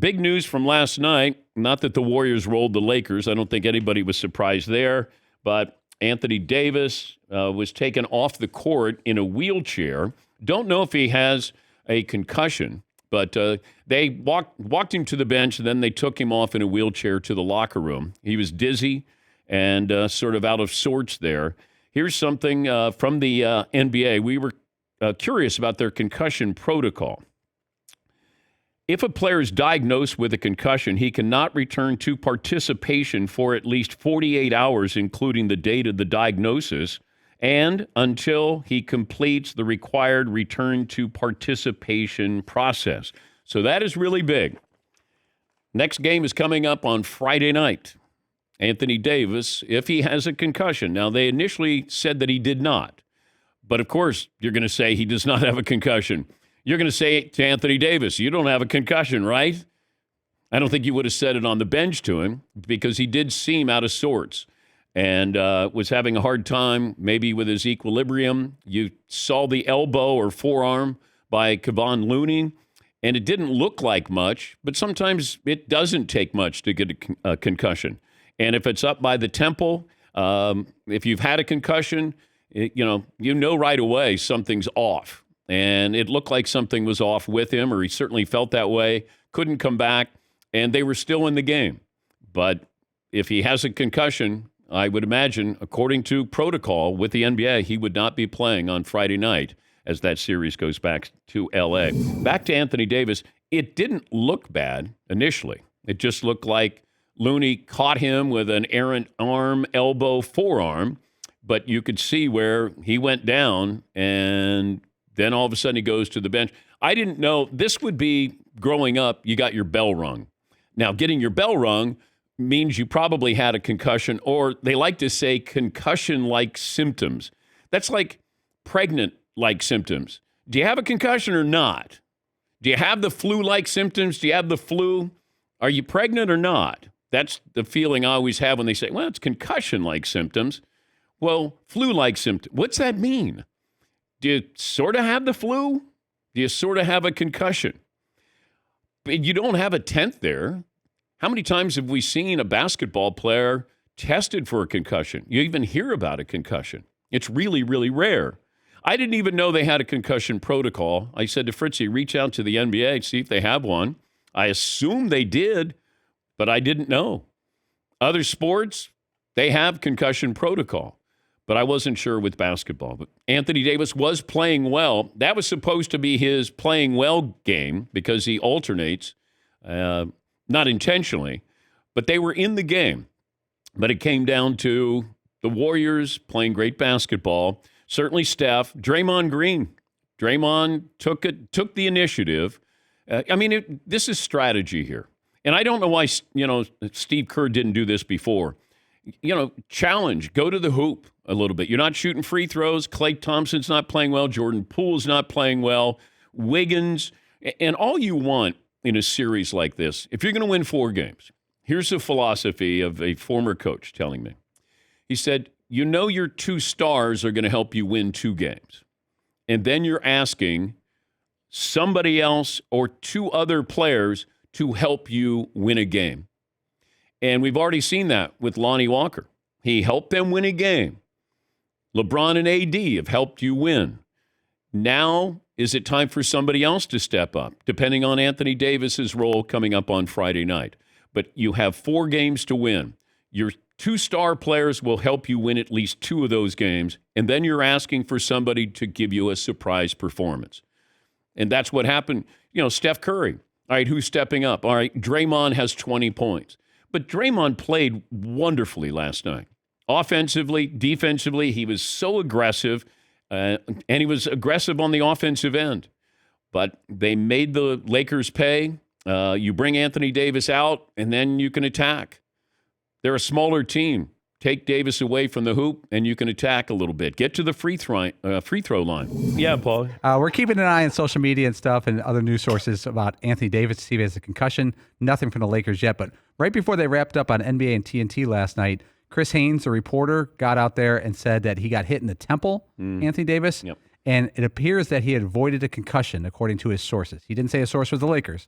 big news from last night. Not that the Warriors rolled the Lakers. I don't think anybody was surprised there. But Anthony Davis was taken off the court in a wheelchair. Don't know if he has a concussion, but they walked him to the bench, and then they took him off in a wheelchair to the locker room. He was dizzy and sort of out of sorts there. Here's something from the NBA. We were curious about their concussion protocol. If a player is diagnosed with a concussion, he cannot return to participation for at least 48 hours, including the date of the diagnosis, and until he completes the required return to participation process. So that is really big. Next game is coming up on Friday night. Anthony Davis, if he has a concussion. Now, they initially said that he did not. But, of course, you're going to say he does not have a concussion. You're going to say to Anthony Davis, you don't have a concussion, right? I don't think you would have said it on the bench to him because he did seem out of sorts and was having a hard time maybe with his equilibrium. You saw the elbow or forearm by Kevon Looney, and it didn't look like much, but sometimes it doesn't take much to get a concussion. And if it's up by the temple, if you've had a concussion, you know right away something's off. And it looked like something was off with him, or he certainly felt that way, couldn't come back, and they were still in the game. But if he has a concussion, I would imagine, according to protocol with the NBA, he would not be playing on Friday night as that series goes back to L.A. Back to Anthony Davis, it didn't look bad initially. It just looked like Looney caught him with an errant arm, elbow, forearm, but you could see where he went down, and then all of a sudden he goes to the bench. I didn't know this would be growing up, you got your bell rung. Now, getting your bell rung means you probably had a concussion, or they like to say concussion-like symptoms. That's like pregnant-like symptoms. Do you have a concussion or not? Do you have the flu-like symptoms? Do you have the flu? Are you pregnant or not? That's the feeling I always have when they say, well, it's concussion-like symptoms. Well, flu-like symptoms. What's that mean? Do you sort of have the flu? Do you sort of have a concussion? But you don't have a tent there. How many times have we seen a basketball player tested for a concussion? You even hear about a concussion. It's really, really rare. I didn't even know they had a concussion protocol. I said to Fritzy, reach out to the NBA, see if they have one. I assume they did, but I didn't know. Other sports, they have concussion protocol. But I wasn't sure with basketball. But Anthony Davis was playing well. That was supposed to be his playing well game because he alternates, not intentionally. But they were in the game. But it came down to the Warriors playing great basketball. Certainly Steph. Draymond Green. Draymond took the initiative. This is strategy here. And I don't know why, Steve Kerr didn't do this before. Challenge. Go to the hoop a little bit. You're not shooting free throws. Klay Thompson's not playing well. Jordan Poole's not playing well. Wiggins. And all you want in a series like this, if you're going to win 4 games, here's the philosophy of a former coach telling me. He said, your 2 stars are going to help you win 2 games. And then you're asking somebody else or 2 other players to help you win a game. And we've already seen that with Lonnie Walker. He helped them win a game. LeBron and AD have helped you win. Now, is it time for somebody else to step up, depending on Anthony Davis's role coming up on Friday night? But you have 4 games to win. Your 2 star players will help you win at least 2 of those games, and then you're asking for somebody to give you a surprise performance. And that's what happened. Steph Curry. All right, who's stepping up? All right, Draymond has 20 points. But Draymond played wonderfully last night. Offensively, defensively, he was so aggressive, and he was aggressive on the offensive end. But they made the Lakers pay. You bring Anthony Davis out, and then you can attack. They're a smaller team. Take Davis away from the hoop, and you can attack a little bit. Get to the free throw line. Yeah, Paul. We're keeping an eye on social media and stuff and other news sources about Anthony Davis to see if he has a concussion. Nothing from the Lakers yet, but right before they wrapped up on NBA and TNT last night, Chris Haynes, the reporter, got out there and said that he got hit in the temple, Anthony Davis, and it appears that he had avoided a concussion, according to his sources. He didn't say a source was the Lakers,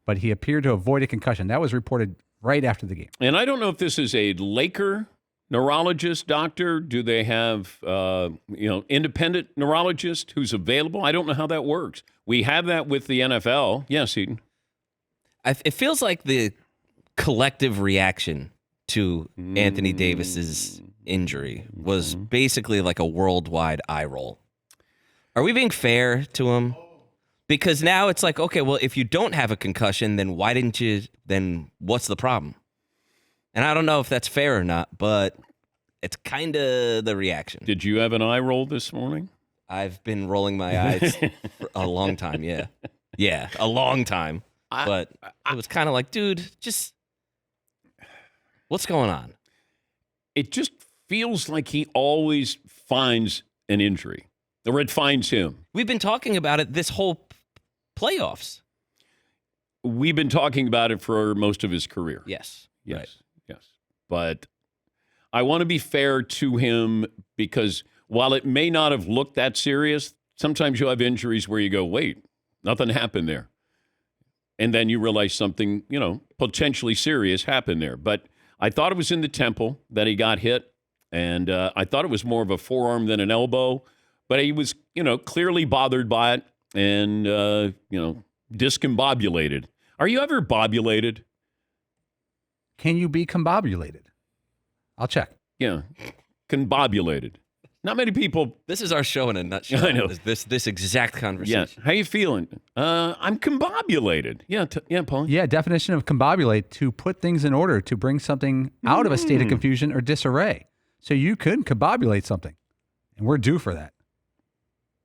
but he appeared to avoid a concussion. That was reported right after the game. And I don't know if this is a Laker neurologist doctor. Do they have, independent neurologist who's available? I don't know how that works. We have that with the NFL. Yes, Eden. It feels like the collective reaction to Anthony Davis's injury was basically like a worldwide eye roll. Are we being fair to him? Because now it's like, okay, well, if you don't have a concussion, then why didn't you? Then what's the problem? And I don't know if that's fair or not, but it's kind of the reaction. Did you have an eye roll this morning? I've been rolling my eyes for a long time, yeah. Yeah, a long time. But it was kind of like, dude, just what's going on? It just feels like he always finds an injury, or it finds him. We've been talking about it this whole playoffs. We've been talking about it for most of his career. Yes. Yes. Right. Yes. But I want to be fair to him because while it may not have looked that serious, sometimes you'll have injuries where you go, wait, nothing happened there. And then you realize something, potentially serious happened there. But I thought it was in the temple that he got hit. And I thought it was more of a forearm than an elbow. But he was, clearly bothered by it and, discombobulated. Are you ever bobulated? Can you be combobulated? I'll check. Yeah. Combobulated. Not many people. This is our show in a nutshell. I know. This exact conversation. Yeah. How you feeling? I'm combobulated. Yeah, Paul. Yeah, definition of combobulate, to put things in order, to bring something out of a state of confusion or disarray. So you could combobulate something, and we're due for that.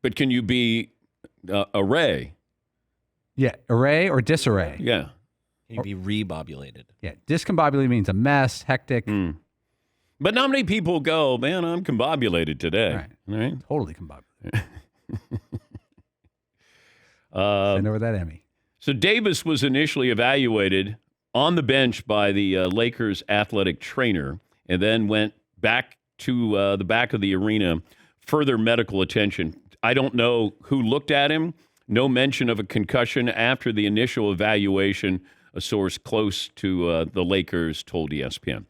But can you be array? Yeah, array or disarray. Yeah. Can you be rebobulated? Yeah, discombobulated means a mess, hectic. But not many people go, man, I'm combobulated today. Right. Totally combobulated. Send over that Emmy. So Davis was initially evaluated on the bench by the Lakers athletic trainer and then went back to the back of the arena, further medical attention. I don't know who looked at him. No mention of a concussion after the initial evaluation, a source close to the Lakers told ESPN.